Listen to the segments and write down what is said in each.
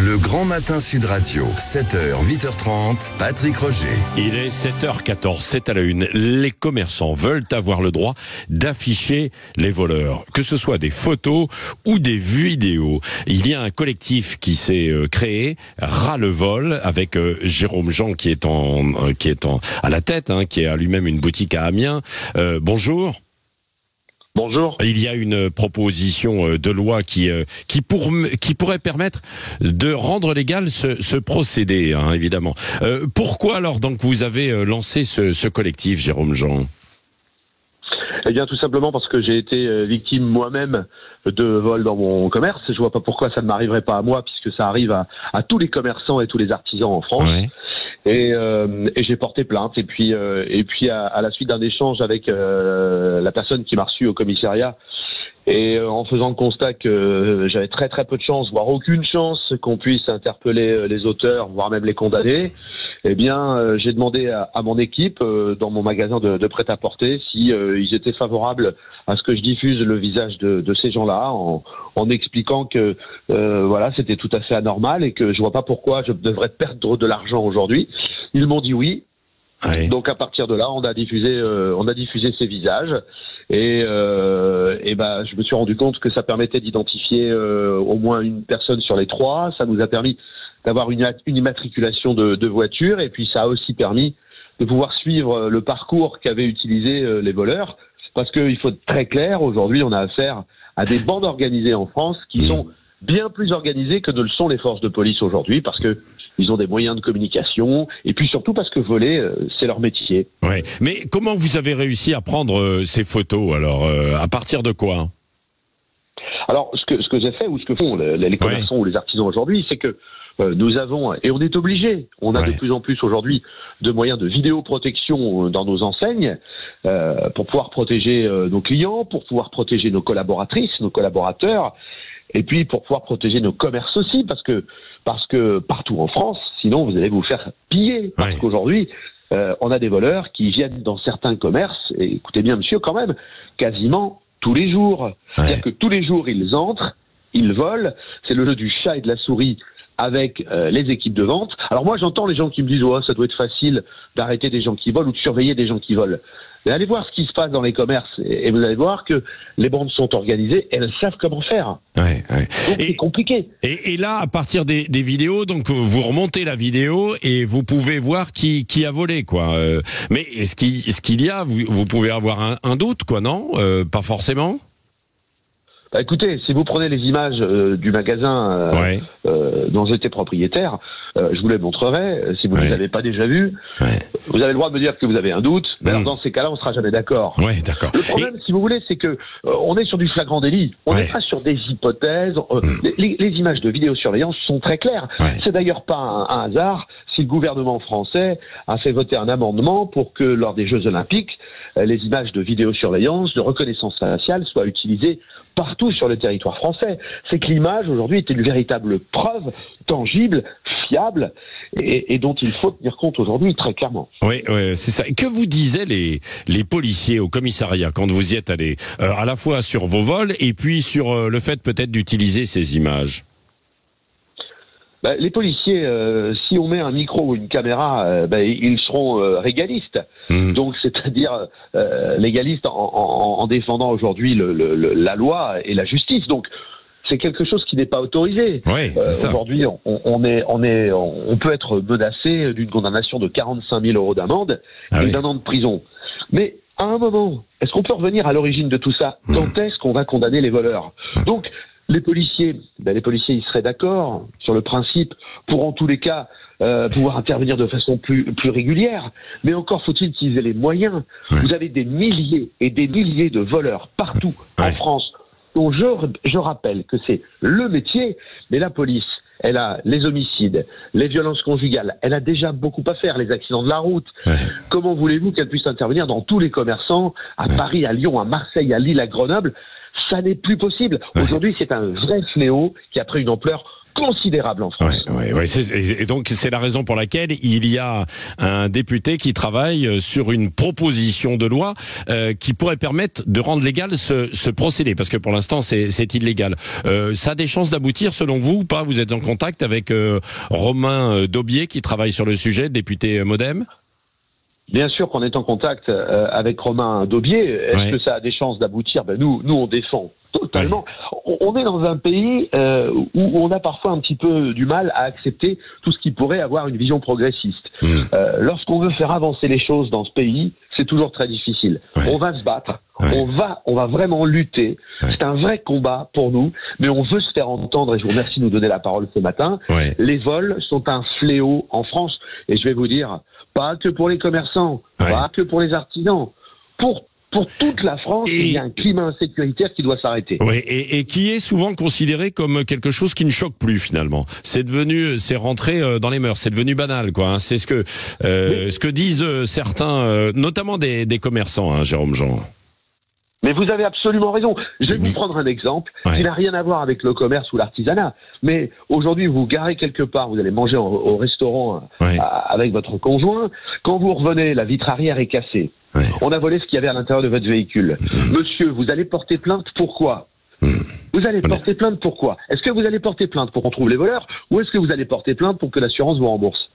Le Grand Matin Sud Radio, 7h, 8h30, Patrick Roger. Il est 7h14, c'est à la une. Les commerçants veulent avoir le droit d'afficher les voleurs, que ce soit des photos ou des vidéos. Il y a un collectif qui s'est créé, Ras le vol, avec Jérôme Jean qui est à la tête, qui a lui-même une boutique à Amiens. Bonjour. Bonjour. Il y a une proposition de loi qui pourrait permettre de rendre légal ce procédé, évidemment. Pourquoi alors donc vous avez lancé ce collectif, Jérôme Jean ? Eh bien, tout simplement parce que j'ai été victime moi-même de vols dans mon commerce. Je vois pas pourquoi ça ne m'arriverait pas à moi, puisque ça arrive à tous les commerçants et tous les artisans en France. Ouais. Et j'ai porté plainte. Et puis à la suite d'un échange avec la personne qui m'a reçu au commissariat, et en faisant le constat que j'avais très très peu de chance, voire aucune chance qu'on puisse interpeller les auteurs, voire même les condamner, eh bien j'ai demandé à mon équipe dans mon magasin de prêt-à-porter si ils étaient favorables à ce que je diffuse le visage de ces gens-là, en expliquant que voilà, c'était tout à fait anormal et que je vois pas pourquoi je devrais perdre de l'argent aujourd'hui. Ils m'ont dit oui. Ouais. Donc à partir de là, on a diffusé ces visages et je me suis rendu compte que ça permettait d'identifier au moins une personne sur les trois. Ça nous a permis d'avoir une immatriculation de voiture, et puis ça a aussi permis de pouvoir suivre le parcours qu'avaient utilisé les voleurs, parce qu'il faut être très clair, aujourd'hui on a affaire à des bandes organisées en France qui sont bien plus organisées que ne le sont les forces de police aujourd'hui, parce que ils ont des moyens de communication, et puis surtout parce que voler, c'est leur métier. Ouais. Mais comment vous avez réussi à prendre ces photos, alors à partir de quoi ? Alors, ce que j'ai fait, ou ce que font les commerçants ou les artisans aujourd'hui, c'est que nous avons, et on est obligé, on a de plus en plus aujourd'hui de moyens de vidéoprotection dans nos enseignes, pour pouvoir protéger nos clients, pour pouvoir protéger nos collaboratrices, nos collaborateurs, et puis pour pouvoir protéger nos commerces aussi, parce que partout en France, sinon vous allez vous faire piller, parce qu'aujourd'hui on a des voleurs qui viennent dans certains commerces, et écoutez bien monsieur, quand même, quasiment tous les jours. C'est-à-dire que tous les jours ils entrent, ils volent, c'est le jeu du chat et de la souris avec les équipes de vente. Alors moi j'entends les gens qui me disent ça doit être facile d'arrêter des gens qui volent ou de surveiller des gens qui volent. Mais allez voir ce qui se passe dans les commerces et vous allez voir que les bandes sont organisées et elles savent comment faire. Donc c'est compliqué. Et là, à partir des vidéos, donc vous remontez la vidéo et vous pouvez voir qui a volé, quoi. Mais est-ce qu'il y a, vous pouvez avoir un doute, quoi, non ? Pas forcément ? Bah écoutez, si vous prenez les images du magasin dont j'étais propriétaire, je vous les montrerai. Si vous ne les avez pas déjà vues, vous avez le droit de me dire que vous avez un doute. Mais alors dans ces cas-là, on sera jamais d'accord. D'accord. Le problème, si vous voulez, c'est que on est sur du flagrant délit. On n'est pas sur des hypothèses. Les images de vidéosurveillance sont très claires. C'est d'ailleurs pas un hasard si le gouvernement français a fait voter un amendement pour que lors des Jeux Olympiques, les images de vidéosurveillance, de reconnaissance faciale soient utilisées partout sur le territoire français. C'est que l'image aujourd'hui est une véritable preuve tangible, fiable, et dont il faut tenir compte aujourd'hui très clairement. Oui, c'est ça. Que vous disaient les policiers au commissariat quand vous y êtes allés, à la fois sur vos vols et puis sur le fait peut-être d'utiliser ces images ? Les policiers, si on met un micro ou une caméra, ils seront régalistes. Donc, c'est-à-dire légalistes en défendant aujourd'hui la loi et la justice. Donc, c'est quelque chose qui n'est pas autorisé. Aujourd'hui, on peut être menacé d'une condamnation de 45 000 € d'amende et d'un an de prison. Mais à un moment, est-ce qu'on peut revenir à l'origine de tout ça ? Quand est-ce qu'on va condamner les voleurs ? Donc, les policiers, ils seraient d'accord sur le principe pour en tous les cas pouvoir intervenir de façon plus régulière. Mais encore faut-il qu'ils aient les moyens. Vous avez des milliers et des milliers de voleurs partout en France, dont je rappelle que c'est le métier, mais la police, elle a les homicides, les violences conjugales, elle a déjà beaucoup à faire, les accidents de la route. Comment voulez-vous qu'elle puisse intervenir dans tous les commerçants, à Paris, à Lyon, à Marseille, à Lille, à Grenoble ? Ça n'est plus possible. Aujourd'hui, c'est un vrai fléau qui a pris une ampleur considérable en France. Et donc c'est la raison pour laquelle il y a un député qui travaille sur une proposition de loi qui pourrait permettre de rendre légal ce procédé, parce que pour l'instant c'est illégal. Ça a des chances d'aboutir selon vous ou pas? Vous êtes en contact avec Romain Daubier qui travaille sur le sujet, député MoDem? Bien sûr qu'on est en contact avec Romain Daubier. Est-ce que ça a des chances d'aboutir? Nous on défend totalement. On est dans un pays où on a parfois un petit peu du mal à accepter tout ce qui pourrait avoir une vision progressiste. Lorsqu'on veut faire avancer les choses dans ce pays, c'est toujours très difficile. On va se battre, on va vraiment lutter. C'est un vrai combat pour nous, mais on veut se faire entendre, et je vous remercie de nous donner la parole ce matin. Les vols sont un fléau en France, et je vais vous dire, pas que pour les commerçants, pas que pour les artisans, pour toute la France, il y a un climat insécuritaire qui doit s'arrêter. Et qui est souvent considéré comme quelque chose qui ne choque plus finalement. C'est rentré dans les mœurs, c'est devenu banal, quoi. C'est ce que disent certains, notamment des commerçants, Jérôme Jean. Mais vous avez absolument raison. Je vais vous prendre un exemple qui n'a rien à voir avec le commerce ou l'artisanat. Mais aujourd'hui, vous garez quelque part, vous allez manger au restaurant avec votre conjoint. Quand vous revenez, la vitre arrière est cassée. On a volé ce qu'il y avait à l'intérieur de votre véhicule. Monsieur, vous allez porter plainte, pourquoi? Vous allez porter plainte pourquoi? Est-ce que vous allez porter plainte pour qu'on trouve les voleurs, ou est-ce que vous allez porter plainte pour que l'assurance vous rembourse?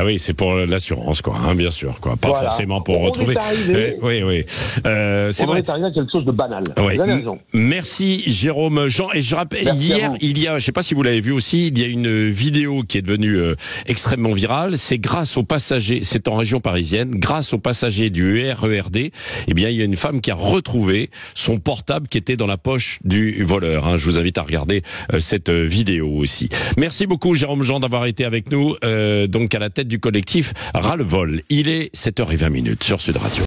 Oui, c'est pour l'assurance, quoi, bien sûr, quoi. Pas forcément pour retrouver. C'est vrai. On est arrivé à quelque chose de banal. Vous avez raison. Merci Jérôme Jean. Et je rappelle, hier, je sais pas si vous l'avez vu aussi, il y a une vidéo qui est devenue extrêmement virale. C'est grâce aux passagers, c'est en région parisienne, grâce aux passagers du RERD, il y a une femme qui a retrouvé son portable qui était dans la poche du voleur. Je vous invite à regarder cette vidéo aussi. Merci beaucoup Jérôme Jean d'avoir été avec nous, donc à la tête du collectif Ras le vol. Il est 7h20 sur Sud Radio.